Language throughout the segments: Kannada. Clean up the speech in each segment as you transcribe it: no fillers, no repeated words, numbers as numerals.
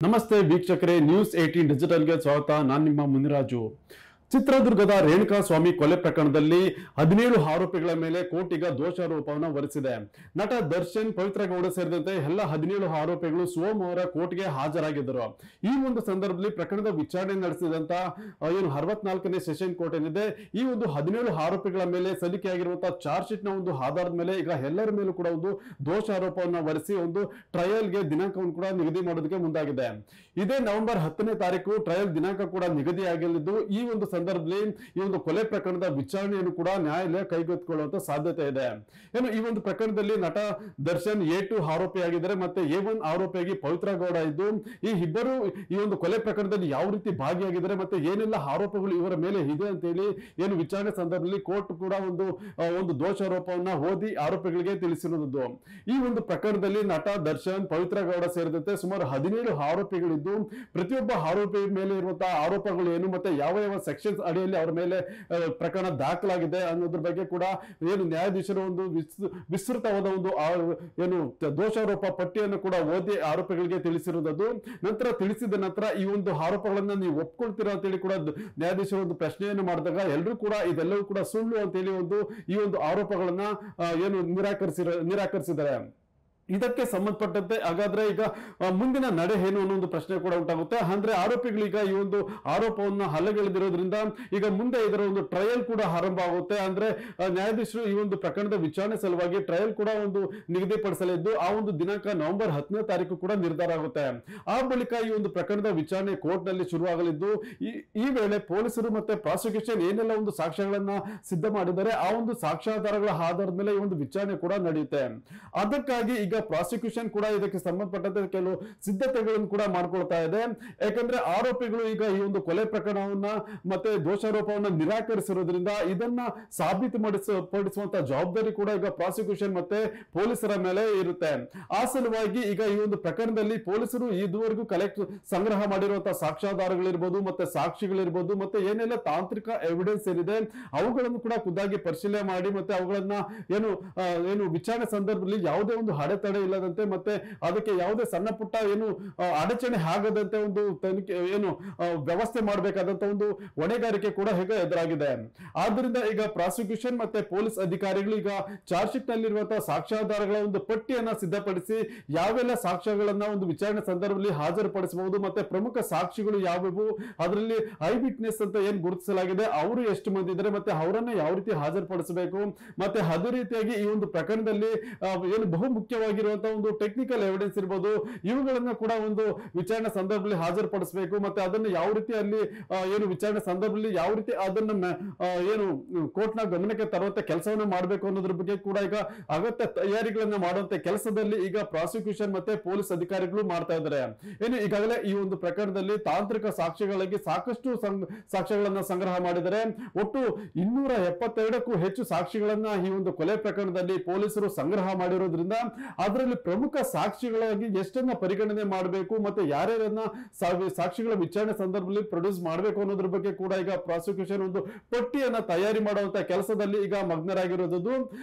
ನಮಸ್ತೆ ವೀಕ್ಷಕರೇ, ನ್ಯೂಸ್ 18 ಡಿಜಿಟಲ್ಗೆ ಸ್ವಾಗತ. ನಾನು ನಿಮ್ಮ ಮುನಿರಾಜು. ಚಿತ್ರದುರ್ಗದ ರೇಣುಕಾ ಸ್ವಾಮಿ ಕೊಲೆ ಪ್ರಕರಣದಲ್ಲಿ 17 ಆರೋಪಿಗಳ ಮೇಲೆ ಕೋರ್ಟ್ ಈಗ ದೋಷಾರೋಪವನ್ನು ಹೊರಿಸಿದೆ. ನಟ ದರ್ಶನ್, ಪವಿತ್ರ ಗೌಡ ಸೇರಿದಂತೆ ಎಲ್ಲ 17 ಆರೋಪಿಗಳು ಸೋಮವಾರ ಕೋರ್ಟ್ಗೆ ಹಾಜರಾಗಿದ್ದರು. ಈ ಒಂದು ಸಂದರ್ಭದಲ್ಲಿ ಪ್ರಕರಣದ ವಿಚಾರಣೆ ನಡೆಸಿದಂತ 64ನೇ ಸೆಷನ್ ಕೋರ್ಟ್ ಏನಿದೆ, ಈ ಒಂದು 17 ಆರೋಪಿಗಳ ಮೇಲೆ ಸಲ್ಲಿಕೆಯಾಗಿರುವಂತಹ ಚಾರ್ಜ್ ಶೀಟ್ ನ ಒಂದು ಆಧಾರದ ಮೇಲೆ ಈಗ ಎಲ್ಲರ ಮೇಲೂ ಕೂಡ ಒಂದು ದೋಷಾರೋಪವನ್ನು ಹೊರಿಸಿ ಒಂದು ಟ್ರಯಲ್ಗೆ ದಿನಾಂಕವನ್ನು ಕೂಡ ನಿಗದಿ ಮಾಡೋದಕ್ಕೆ ಮುಂದಾಗಿದೆ. ಇದೇ ನವೆಂಬರ್ 10ನೇ ತಾರೀಕು ಟ್ರಯಲ್ ದಿನಾಂಕ ಕೂಡ ನಿಗದಿಯಾಗಲಿದ್ದು, ಈ ಒಂದು ಸಂದರ್ಭದಲ್ಲಿ ಈ ಒಂದು ಕೊಲೆ ಪ್ರಕರಣದ ವಿಚಾರಣೆಯನ್ನು ಕೂಡ ನ್ಯಾಯಾಲಯ ಕೈಗೆತ್ತಿಕೊಳ್ಳುವಂತ ಸಾಧ್ಯತೆ ಇದೆ. ಈ ಒಂದು ಪ್ರಕರಣದಲ್ಲಿ ನಟ ದರ್ಶನ್ A2 ಆರೋಪಿಯಾಗಿದ್ದಾರೆ, ಮತ್ತೆ A1 ಆರೋಪಿಯಾಗಿ ಪವಿತ್ರ ಗೌಡ ಇದ್ದು, ಈ ಇಬ್ಬರು ಈ ಒಂದು ಕೊಲೆ ಪ್ರಕರಣದಲ್ಲಿ ಯಾವ ರೀತಿ ಭಾಗಿಯಾಗಿದ್ದಾರೆ ಮತ್ತೆ ಏನೆಲ್ಲ ಆರೋಪಗಳು ಇವರ ಮೇಲೆ ಇದೆ ಅಂತ ಹೇಳಿ ವಿಚಾರಣೆ ಸಂದರ್ಭದಲ್ಲಿ ಕೋರ್ಟ್ ಕೂಡ ಒಂದು ದೋಷಾರೋಪವನ್ನ ಓದಿ ಆರೋಪಿಗಳಿಗೆ ತಿಳಿಸಿರುವುದು. ಈ ಒಂದು ಪ್ರಕರಣದಲ್ಲಿ ನಟ ದರ್ಶನ್, ಪವಿತ್ರ ಗೌಡ ಸೇರಿದಂತೆ ಸುಮಾರು 17 ಆರೋಪಿಗಳಿದ್ದು, ಪ್ರತಿಯೊಬ್ಬ ಆರೋಪಿ ಮೇಲೆ ಇರುವಂತಹ ಆರೋಪಗಳು ಏನು ಮತ್ತೆ ಯಾವ ಸೆಕ್ಷನ್ಸ್ ಅಡಿಯಲ್ಲಿ ಅವರ ಮೇಲೆ ಪ್ರಕರಣ ದಾಖಲಾಗಿದೆ ಅನ್ನೋದ್ರ ಬಗ್ಗೆ ಕೂಡ ನ್ಯಾಯಾಧೀಶರು ಒಂದು ವಿಸ್ತೃತವಾದ ಒಂದು ದೋಷಾರೋಪ ಪಟ್ಟಿಯನ್ನು ಕೂಡ ಓದಿ ಆರೋಪಿಗಳಿಗೆ ತಿಳಿಸಿರುವುದು. ನಂತರ ತಿಳಿಸಿದ ನಂತರ ಈ ಒಂದು ಆರೋಪಗಳನ್ನ ನೀವು ಒಪ್ಕೊಳ್ತೀರಾ ಅಂತ ಹೇಳಿ ಕೂಡ ನ್ಯಾಯಾಧೀಶರು ಒಂದು ಪ್ರಶ್ನೆಯನ್ನು ಮಾಡಿದಾಗ ಎಲ್ಲರೂ ಕೂಡ ಇದೆಲ್ಲವೂ ಕೂಡ ಸುಳ್ಳು ಅಂತ ಹೇಳಿ ಈ ಒಂದು ಆರೋಪಗಳನ್ನ ನಿರಾಕರಿಸಿದ್ದಾರೆ. ಇದಕ್ಕೆ ಸಂಬಂಧಪಟ್ಟಂತೆ ಹಾಗಾದ್ರೆ ಈಗ ಮುಂದಿನ ನಡೆ ಏನು ಅನ್ನೋ ಒಂದು ಪ್ರಶ್ನೆ ಕೂಡ ಉಂಟಾಗುತ್ತೆ. ಅಂದ್ರೆ ಆರೋಪಿಗಳೀಗ ಈ ಒಂದು ಆರೋಪವನ್ನು ಹಲ್ಲೆಗೆಳೆದಿರೋದ್ರಿಂದ ಈಗ ಮುಂದೆ ಇದರ ಒಂದು ಟ್ರಯಲ್ ಕೂಡ ಆರಂಭ ಆಗುತ್ತೆ. ಅಂದ್ರೆ ನ್ಯಾಯಾಧೀಶರು ಈ ಒಂದು ಪ್ರಕರಣದ ವಿಚಾರಣೆ ಸಲುವಾಗಿ ಟ್ರಯಲ್ ಕೂಡ ಒಂದು ನಿಗದಿಪಡಿಸಲಿದ್ದು, ಆ ಒಂದು ದಿನಾಂಕ ನವೆಂಬರ್ 10ನೇ ತಾರೀಕು ಕೂಡ ನಿರ್ಧಾರ ಆಗುತ್ತೆ. ಆ ಬಳಿಕ ಈ ಒಂದು ಪ್ರಕರಣದ ವಿಚಾರಣೆ ಕೋರ್ಟ್ ನಲ್ಲಿ ಶುರುವಾಗಲಿದ್ದು, ಈ ವೇಳೆ ಪೊಲೀಸರು ಮತ್ತೆ ಪ್ರಾಸಿಕ್ಯೂಷನ್ ಏನೆಲ್ಲ ಒಂದು ಸಾಕ್ಷ್ಯಗಳನ್ನ ಸಿದ್ಧ ಮಾಡಿದ್ದಾರೆ, ಆ ಒಂದು ಸಾಕ್ಷ್ಯಾಧಾರಗಳ ಆಧಾರದ ಮೇಲೆ ಈ ಒಂದು ವಿಚಾರಣೆ ಕೂಡ ನಡೆಯುತ್ತೆ. ಅದಕ್ಕಾಗಿ ಈಗ ಪ್ರಾಸಿಕ್ಯೂಷನ್ ಕೂಡ ಇದಕ್ಕೆ ಸಂಬಂಧಪಟ್ಟಂತೆ ಕೆಲವು ಸಿದ್ಧತೆಗಳನ್ನು ಕೂಡ ಮಾಡ್ಕೊಳ್ತಾ ಇದೆ. ಯಾಕಂದ್ರೆ ಆರೋಪಿಗಳು ಈಗ ಈ ಒಂದು ಕೊಲೆ ಪ್ರಕರಣವನ್ನ ಮತ್ತೆ ದೋಷಾರೋಪವನ್ನ ನಿರಾಕರಿಸಿರೋದ್ರಿಂದ ಇದನ್ನ ಸಾಬೀತುಪಡಿಸುವಂತ ಜವಾಬ್ದಾರಿ ಕೂಡ ಈಗ ಪ್ರಾಸಿಕ್ಯೂಷನ್ ಮತ್ತೆ ಪೊಲೀಸರ ಮೇಲೆ ಇರುತ್ತೆ. ಆ ಸಲುವಾಗಿ ಈಗ ಈ ಒಂದು ಪ್ರಕರಣದಲ್ಲಿ ಪೊಲೀಸರು ಇದುವರೆಗೂ ಸಂಗ್ರಹ ಮಾಡಿರುವಂತಹ ಸಾಕ್ಷ್ಯಾಧಾರಗಳಿರ್ಬೋದು ಮತ್ತೆ ಸಾಕ್ಷಿಗಳಿರ್ಬೋದು ಮತ್ತೆ ಏನೆಲ್ಲ ತಾಂತ್ರಿಕ ಎವಿಡೆನ್ಸ್ ಏನಿದೆ ಅವುಗಳನ್ನು ಕೂಡ ಖುದ್ದಾಗಿ ಪರಿಶೀಲನೆ ಮಾಡಿ ಮತ್ತೆ ಅವುಗಳನ್ನ ವಿಚಾರಣೆ ಸಂದರ್ಭದಲ್ಲಿ ಯಾವುದೇ ಒಂದು ಅಡೆತಡೆ ಇಲ್ಲದಂತೆ ಮತ್ತೆ ಅದಕ್ಕೆ ಯಾವುದೇ ಸಣ್ಣ ಪುಟ್ಟ ಅಡಚಣೆ ಆಗದಂತೆ ಒಂದು ತನಿಖೆ ವ್ಯವಸ್ಥೆ ಮಾಡಬೇಕಾದಂತ ಒಂದು ಹೊಣೆಗಾರಿಕೆ ಕೂಡ ಹೇಗೆ ಎದುರಾಗಿದೆ. ಆದ್ರಿಂದ ಈಗ ಪ್ರಾಸಿಕ್ಯೂಷನ್ ಮತ್ತೆ ಪೊಲೀಸ್ ಅಧಿಕಾರಿಗಳು ಈಗ ಚಾರ್ಜ್ ಶೀಟ್ ನಲ್ಲಿರುವಂತಹ ಸಾಕ್ಷ್ಯಾಧಾರಗಳ ಒಂದು ಪಟ್ಟಿಯನ್ನ ಸಿದ್ಧಪಡಿಸಿ ಯಾವೆಲ್ಲ ಸಾಕ್ಷ್ಯಗಳನ್ನ ಒಂದು ವಿಚಾರಣೆ ಸಂದರ್ಭದಲ್ಲಿ ಹಾಜರುಪಡಿಸಬಹುದು ಮತ್ತೆ ಪ್ರಮುಖ ಸಾಕ್ಷಿಗಳು ಯಾವುವು, ಅದರಲ್ಲಿ ಐ ವಿಟ್ನೆಸ್ ಅಂತ ಏನ್ ಗುರುತಿಸಲಾಗಿದೆ ಅವರು ಎಷ್ಟು ಮಂದಿ ಇದ್ದಾರೆ ಮತ್ತೆ ಅವರನ್ನ ಯಾವ ರೀತಿ ಹಾಜರುಪಡಿಸಬೇಕು ಮತ್ತೆ ಅದೇ ರೀತಿಯಾಗಿ ಈ ಒಂದು ಪ್ರಕರಣದಲ್ಲಿ ಬಹು ಮುಖ್ಯವಾಗಿರುವಂತಹ ಒಂದು ಟೆಕ್ನಿಕಲ್ ಎವಿಡೆನ್ಸ್ ಇರಬಹುದು, ಇವುಗಳನ್ನ ಕೂಡ ಒಂದು ವಿಚಾರಣೆ ಸಂದರ್ಭದಲ್ಲಿ ಹಾಜರುಪಡಿಸಬೇಕು ಮತ್ತೆ ಅದನ್ನು ಯಾವ ರೀತಿ ಅಲ್ಲಿ ವಿಚಾರಣೆ ಸಂದರ್ಭದಲ್ಲಿ ಯಾವ ರೀತಿ ಅದನ್ನ ಕೋರ್ಟ್ ನ ಗಮನಕ್ಕೆ ತರುವಂತ ಕೆಲಸವನ್ನ ಮಾಡಬೇಕು ಅನ್ನೋದ್ರ ಬಗ್ಗೆ ಕೂಡ ಈಗ ಅಗತ್ಯ ತಯಾರಿಗಳನ್ನ ಮಾಡುವಂತ ಕೆಲಸದಲ್ಲಿ ಈಗ ಪ್ರಾಸಿಕ್ಯೂಷನ್ ಮತ್ತೆ ಪೊಲೀಸ್ ಅಧಿಕಾರಿಗಳು ಮಾಡ್ತಾ ಇದ್ದಾರೆ. ಈಗಾಗಲೇ ಈ ಒಂದು ಪ್ರಕರಣದಲ್ಲಿ ತಾಂತ್ರಿಕ ಸಾಕ್ಷ್ಯಗಳಿಗೆ ಸಾಕಷ್ಟು ಸಾಕ್ಷ್ಯಗಳನ್ನ ಸಂಗ್ರಹ ಮಾಡಿದರೆ ಒಟ್ಟು 272ಕ್ಕೂ ಹೆಚ್ಚು ಸಾಕ್ಷಿಗಳನ್ನ ಈ ಒಂದು ಕೊಲೆ ಪ್ರಕರಣದಲ್ಲಿ ಪೊಲೀಸರು ಸಂಗ್ರಹ ಮಾಡಿರೋದ್ರಿಂದ ಅದರಲ್ಲಿ ಪ್ರಮುಖ ಸಾಕ್ಷಿಗಳಾಗಿ ಎಷ್ಟನ್ನ ಪರಿಗಣನೆ ಮಾಡಬೇಕು ಮತ್ತೆ ಯಾರ್ಯಾರನ್ನ ಸಾಕ್ಷಿಗಳ ವಿಚಾರಣೆ ಸಂದರ್ಭದಲ್ಲಿ ಪ್ರೊಡ್ಯೂಸ್ ಮಾಡಬೇಕು ಅನ್ನೋದ್ರ ಬಗ್ಗೆ ಕೂಡ ಈಗ ಪ್ರಾಸಿಕ್ಯೂಷನ್ ಒಂದು ಪಟ್ಟಿಯನ್ನ ತಯಾರಿ ಮಾಡುವಂತ ಕೆಲಸದಲ್ಲಿ ಈಗ ಮಗ್ನರಾಗಿರೋದು.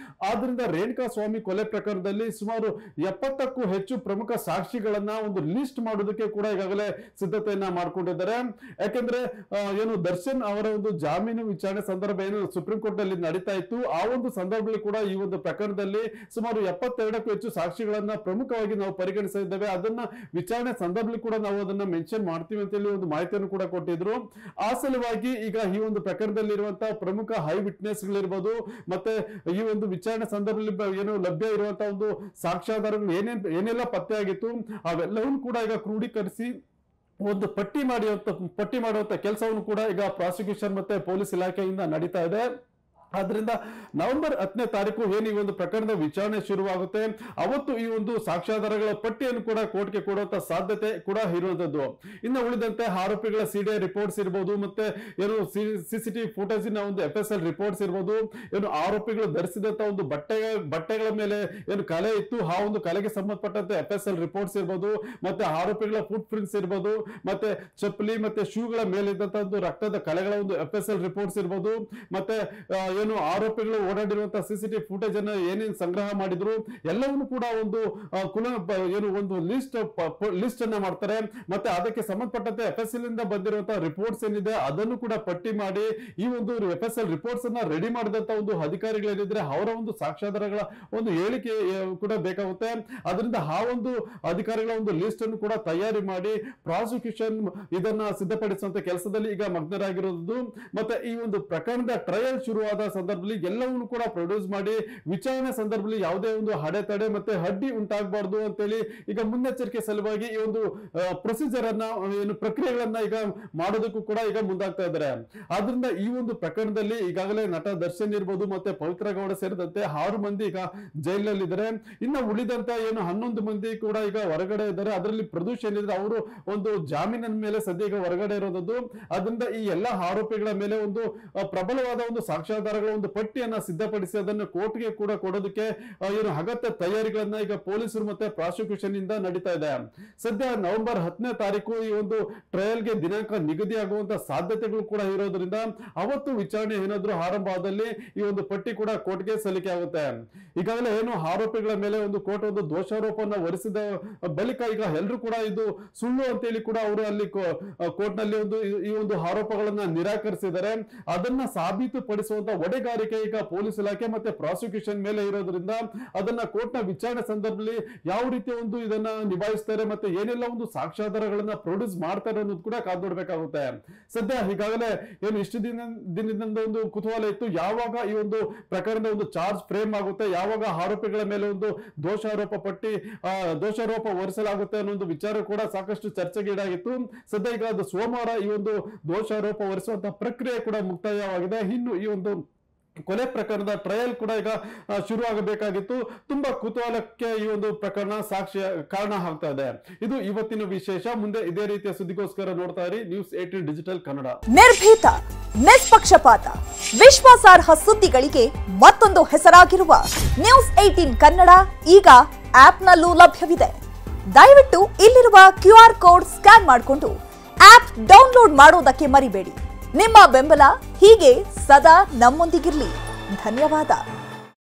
ಆದ್ರಿಂದ ರೇಣುಕಾ ಸ್ವಾಮಿ ಕೊಲೆ ಪ್ರಕರಣದಲ್ಲಿ ಸುಮಾರು 70ಕ್ಕೂ ಹೆಚ್ಚು ಪ್ರಮುಖ ಸಾಕ್ಷಿಗಳನ್ನ ಒಂದು ಲಿಸ್ಟ್ ಮಾಡೋದಕ್ಕೆ ಕೂಡ ಈಗಾಗಲೇ ಸಿದ್ಧತೆಯನ್ನ ಮಾಡ್ಕೊಂಡಿದ್ದಾರೆ. ಯಾಕಂದ್ರೆ ದರ್ಶನ್ ಅವರ ಒಂದು ಜಾಮೀನು ವಿಚಾರಣೆ ಸಂದರ್ಭ ಸುಪ್ರೀಂ ಕೋರ್ಟ್ ನಲ್ಲಿ ನಡೀತಾ ಇತ್ತು, ಆ ಒಂದು ಸಂದರ್ಭದಲ್ಲಿ ಕೂಡ ಈ ಒಂದು ಪ್ರಕರಣದಲ್ಲಿ ಸುಮಾರು 72ಕ್ಕೂ ಹೆಚ್ಚು ಸಾಕ್ಷಿಗಳನ್ನ ಪ್ರಮುಖವಾಗಿ ನಾವು ಪರಿಗಣಿಸಿದ್ದೇವೆ. ಅದನ್ನ ವಿಚಾರಣೆ ಸಂದರ್ಭದಲ್ಲಿ ಕೂಡ ನಾವು ಅದನ್ನ ಮೆನ್ಷನ್ ಮಾಡ್ತೀವಿ ಅಂತ ಹೇಳಿ ಒಂದು ಮಾಹಿತಿಯನ್ನು ಕೂಡ ಕೊಟ್ಟಿದ್ರು. ಆ ಸಲುವಾಗಿ ಈಗ ಈ ಒಂದು ಪ್ರಕರಣದಲ್ಲಿ ಇರುವಂತಹ ಪ್ರಮುಖ ಹೈ ವಿಟ್ನೆಸ್ ಗಳಿರ್ಬೋದು ಮತ್ತೆ ಈ ಒಂದು ವಿಚಾರಣೆ ಸಂದರ್ಭದಲ್ಲಿ ಲಭ್ಯ ಇರುವಂತಹ ಒಂದು ಸಾಕ್ಷ್ಯಾಧಾರಗಳು ಏನೆಲ್ಲ ಪತ್ತೆ ಆಗಿತ್ತು ಅವೆಲ್ಲವನ್ನೂ ಕೂಡ ಈಗ ಕ್ರೋಢೀಕರಿಸಿ ಒಂದು ಪಟ್ಟಿ ಮಾಡುವಂತ ಕೆಲಸವನ್ನು ಕೂಡ ಈಗ ಪ್ರಾಸಿಕ್ಯೂಷನ್ ಮತ್ತೆ ಪೊಲೀಸ್ ಇಲಾಖೆಯಿಂದ ನಡೀತಾ ಇದೆ. ಆದ್ರಿಂದ ನವೆಂಬರ್ 10ನೇ ತಾರೀಕು ಈ ಒಂದು ಪ್ರಕರಣದ ವಿಚಾರಣೆ ಶುರುವಾಗುತ್ತೆ. ಅವತ್ತು ಈ ಒಂದು ಸಾಕ್ಷ್ಯಾಧಾರಗಳ ಪಟ್ಟಿಯನ್ನು ಕೂಡ ಕೋರ್ಟ್ಗೆ ಕೊಡುವಂತ ಸಾಧ್ಯತೆ ಕೂಡ ಇರುವಂತದ್ದು. ಇನ್ನು ಉಳಿದಂತೆ ಆರೋಪಿಗಳ ಸಿಡಿಐ ರಿಪೋರ್ಟ್ಸ್ ಇರಬಹುದು ಮತ್ತೆ ಸಿಸಿಟಿವಿ ಫುಟೇಜ್ ಒಂದು FSL ರಿಪೋರ್ಟ್ಸ್ ಇರಬಹುದು, ಆರೋಪಿಗಳು ಧರಿಸಿದಂತ ಒಂದು ಬಟ್ಟೆಗಳ ಮೇಲೆ ಕಲೆ ಇತ್ತು ಆ ಒಂದು ಕಲೆಗೆ ಸಂಬಂಧಪಟ್ಟಂತೆ FSL ರಿಪೋರ್ಟ್ಸ್ ಇರಬಹುದು, ಮತ್ತೆ ಆರೋಪಿಗಳ ಫುಟ್ ಪ್ರಿಂಟ್ಸ್ ಇರಬಹುದು, ಮತ್ತೆ ಚಪ್ಪಲಿ ಮತ್ತೆ ಶೂಗಳ ಮೇಲೆ ಇದ್ದಂತಹ ಒಂದು ರಕ್ತದ ಕಲೆಗಳ ಒಂದು FSL ರಿಪೋರ್ಟ್ಸ್ ಇರಬಹುದು, ಮತ್ತೆ ಏನು ಆರೋಪಿಗಳು ಓಡಾಡಿರುವಂತಹ ಸಿಸಿಟಿವಿ ಫುಟೇಜ್ ಅನ್ನ ಏನೇನು ಸಂಗ್ರಹ ಮಾಡಿದ್ರು ಎಲ್ಲವನ್ನೂ ಕೂಡ ಒಂದು ಏನು ಒಂದು ಲಿಸ್ಟ್ ಅನ್ನ ಮಾಡ್ತಾರೆ. ಮತ್ತೆ ಅದಕ್ಕೆ ಸಂಬಂಧಪಟ್ಟಂತೆ FSL ಇಂದ ಬಂದಿರುವಂತಹ ರಿಪೋರ್ಟ್ಸ್ ಏನಿದೆ ಅದನ್ನು ಕೂಡ ಪಟ್ಟಿ ಮಾಡಿ ಈ ಒಂದು FSL ರಿಪೋರ್ಟ್ಸ್ ಅನ್ನ ರೆಡಿ ಮಾಡಿದಂತ ಒಂದು ಅಧಿಕಾರಿಗಳೇನಿದ್ರೆ ಅವರ ಒಂದು ಸಾಕ್ಷ್ಯಾಧಾರಗಳ ಒಂದು ಹೇಳಿಕೆ ಕೂಡ ಬೇಕಾಗುತ್ತೆ. ಅದರಿಂದ ಆ ಒಂದು ಅಧಿಕಾರಿಗಳ ಒಂದು ಲಿಸ್ಟ್ ಅನ್ನು ಕೂಡ ತಯಾರಿ ಮಾಡಿ ಪ್ರಾಸಿಕ್ಯೂಷನ್ ಇದನ್ನ ಸಿದ್ಧಪಡಿಸುವಂತ ಕೆಲಸದಲ್ಲಿ ಈಗ ಮಗ್ನರಾಗಿರೋದು. ಮತ್ತೆ ಈ ಒಂದು ಪ್ರಕರಣದ ಟ್ರಯಲ್ ಶುರುವಾದ ಸಂದರ್ಭದಲ್ಲಿ ಎಲ್ಲವನ್ನೂ ಕೂಡ ಪ್ರೊಡ್ಯೂಸ್ ಮಾಡಿ ವಿಚಾರಣೆ ಸಂದರ್ಭದಲ್ಲಿ ಯಾವುದೇ ಒಂದು ಅಡೆತಡೆ ಮತ್ತೆ ಅಡ್ಡಿ ಉಂಟಾಗಬಾರ್ದು ಅಂತೇಳಿ ಈಗ ಮುನ್ನೆಚ್ಚರಿಕೆ ಸಲುವಾಗಿ ಈ ಒಂದು ಪ್ರೊಸೀಜರ್ ಅನ್ನ ಏನು ಪ್ರಕ್ರಿಯೆಗಳನ್ನ ಈಗ ಮಾಡೋದಕ್ಕೂ ಕೂಡ ಈಗ ಮುಂದಾಗ್ತಾ ಇದ್ದಾರೆ. ಆದ್ರಿಂದ ಈ ಒಂದು ಪ್ರಕರಣದಲ್ಲಿ ಈಗಾಗಲೇ ನಟ ದರ್ಶನ್ ಇರ್ಬೋದು ಮತ್ತೆ ಪವಿತ್ರ ಗೌಡ ಸೇರಿದಂತೆ 6 ಮಂದಿ ಈಗ ಜೈಲಿನಲ್ಲಿ ಇದ್ದಾರೆ. ಇನ್ನು ಉಳಿದಂತ ಏನು 11 ಮಂದಿ ಕೂಡ ಈಗ ಹೊರಗಡೆ ಇದ್ದಾರೆ. ಅದರಲ್ಲಿ ಪ್ರದೂಷ್ ಏನಿದ್ರೆ ಅವರು ಒಂದು ಜಾಮೀನಿನ ಮೇಲೆ ಸದ್ಯ ಈಗ ಹೊರಗಡೆ ಇರೋದು. ಅದರಿಂದ ಈ ಎಲ್ಲ ಆರೋಪಿಗಳ ಮೇಲೆ ಒಂದು ಪ್ರಬಲವಾದ ಒಂದು ಸಾಕ್ಷ್ಯಾಧಾರಗಳ ಒಂದು ಪಟ್ಟಿಯನ್ನ ಸಿದ್ಧಪಡಿಸಿ ಅದನ್ನು ಕೋರ್ಟ್ಗೆ ಕೂಡ ಕೊಡೋದಕ್ಕೆ ಏನು ಅಗತ್ಯ ತಯಾರಿಗಳನ್ನ ಈಗ ಪೊಲೀಸರು ಮತ್ತೆ ಪ್ರಾಸಿಕ್ಯೂಷನ್ ಇಂದ ನಡೀತಾ ಇದೆ. ಸದ್ಯ ನವೆಂಬರ್ 10ನೇ ತಾರೀಕು ಈ ಒಂದು ಟ್ರಯಲ್ಗೆ ದಿನಾಂಕ ನಿಗದಿ ಆಗುವಂತ ಸಾಧ್ಯತೆಗಳು ಕೂಡ ಇರೋದ್ರಿಂದ ಅವತ್ತು ವಿಚಾರಣೆ ಏನಾದ್ರೂ ಆರಂಭ ಆದಲ್ಲಿ ಈ ಒಂದು ಪಟ್ಟಿ ಕೂಡ ಕೋರ್ಟ್ಗೆ ಸಲ್ಲಿಕೆ ಆಗುತ್ತೆ. ಈಗಾಗಲೇ ಏನು ಆರೋಪಿಗಳ ಮೇಲೆ ಒಂದು ಕೋರ್ಟ್ ಒಂದು ದೋಷಾರೋಪವನ್ನು ಹೊರಿಸಿದ ಬಳಿಕ ಈಗ ಎಲ್ಲರೂ ಕೂಡ ಇದು ಸುಳ್ಳು ಅಂತೇಳಿ ಕೂಡ ಅವರು ಅಲ್ಲಿ ಕೋರ್ಟ್ ನಲ್ಲಿ ಈ ಒಂದು ಆರೋಪಗಳನ್ನ ನಿರಾಕರಿಸಿದ್ದಾರೆ. ಅದನ್ನ ಸಾಬೀತುಪಡಿಸುವಂತ ಹೊಣೆಗಾರಿಕೆ ಈಗ ಪೊಲೀಸ್ ಇಲಾಖೆ ಮತ್ತೆ ಪ್ರಾಸಿಕ್ಯೂಷನ್ ಮೇಲೆ ಇರೋದ್ರಿಂದ ಅದನ್ನ ಕೋರ್ಟ್ ನ ವಿಚಾರಣೆ ಸಂದರ್ಭದಲ್ಲಿ ಯಾವ ರೀತಿ ಒಂದು ಇದನ್ನ ನಿಭಾಯಿಸ್ತಾರೆ ಮತ್ತೆ ಏನೆಲ್ಲ ಒಂದು ಸಾಕ್ಷ್ಯಾಧಾರಗಳನ್ನ ಪ್ರೊಡ್ಯೂಸ್ ಮಾಡ್ತಾರೆ ಅನ್ನೋದು ಕೂಡ ಕಾದು ನೋಡ್ಬೇಕಾಗುತ್ತೆ. ಸದ್ಯ ಈಗಾಗಲೇ ಏನು ಇಷ್ಟು ದಿನದಿಂದ ಒಂದು ಕುತೂಹಲ ಇತ್ತು, ಯಾವಾಗ ಈ ಒಂದು ಪ್ರಕರಣದ ಒಂದು ಚಾರ್ಜ್ ಫ್ರೇಮ್ ಆಗುತ್ತೆ, ಯಾವಾಗ ಆರೋಪಿಗಳ ಮೇಲೆ ಒಂದು ದೋಷಾರೋಪ ಹೊರಿಸಲಾಗುತ್ತೆ ಅನ್ನೋ ಒಂದು ವಿಚಾರ ಕೂಡ ಸಾಕಷ್ಟು ಚರ್ಚೆಗೀಡಾಗಿತ್ತು. ಸದ್ಯ ಈಗ ಅದು ಸೋಮವಾರ ಈ ಒಂದು ದೋಷಾರೋಪ ಹೊರಿಸುವಂತಹ ಪ್ರಕ್ರಿಯೆ ಕೂಡ ಮುಕ್ತಾಯವಾಗಿದೆ. ಇನ್ನು ಈ ಒಂದು ಕೊಲೆ ಪ್ರಕರಣದ ಟ್ರಯಲ್ ಕೂಡ ಈಗ ಶುರು ಆಗಬೇಕಾಗಿತ್ತು. ತುಂಬಾ ಕುತೂಹಲಕ್ಕೆ ಈ ಒಂದು ಪ್ರಕರಣ ಕಾರಣ ಆಗ್ತಾ ಇದೆ. ಇದು ಇವತ್ತಿನ ವಿಶೇಷ. ಮುಂದೆ ಇದೇ ರೀತಿಯ ಸುದ್ದಿಗೋಸ್ಕರ ನೋಡ್ತಾ ಇರಿ News18 ಡಿಜಿಟಲ್ ಕನ್ನಡ. ನಿರ್ಭೀತ, ನಿಷ್ಪಕ್ಷಪಾತ, ವಿಶ್ವಾಸಾರ್ಹ ಸುದ್ದಿಗಳಿಗೆ ಮತ್ತೊಂದು ಹೆಸರಾಗಿರುವ News18 ಕನ್ನಡ ಈಗ ಆಪ್ನಲ್ಲೂ ಲಭ್ಯವಿದೆ. ದಯವಿಟ್ಟು ಇಲ್ಲಿರುವ QR ಕೋಡ್ ಸ್ಕ್ಯಾನ್ ಮಾಡಿಕೊಂಡು ಆಪ್ ಡೌನ್ಲೋಡ್ ಮಾಡೋದಕ್ಕೆ ಮರಿಬೇಡಿ. ನಿಮ್ಮ ಬೆಂಬಲ ಹೀಗೆ ಸದಾ ನಮ್ಮೊಂದಿಗಿರಲಿ. ಧನ್ಯವಾದ.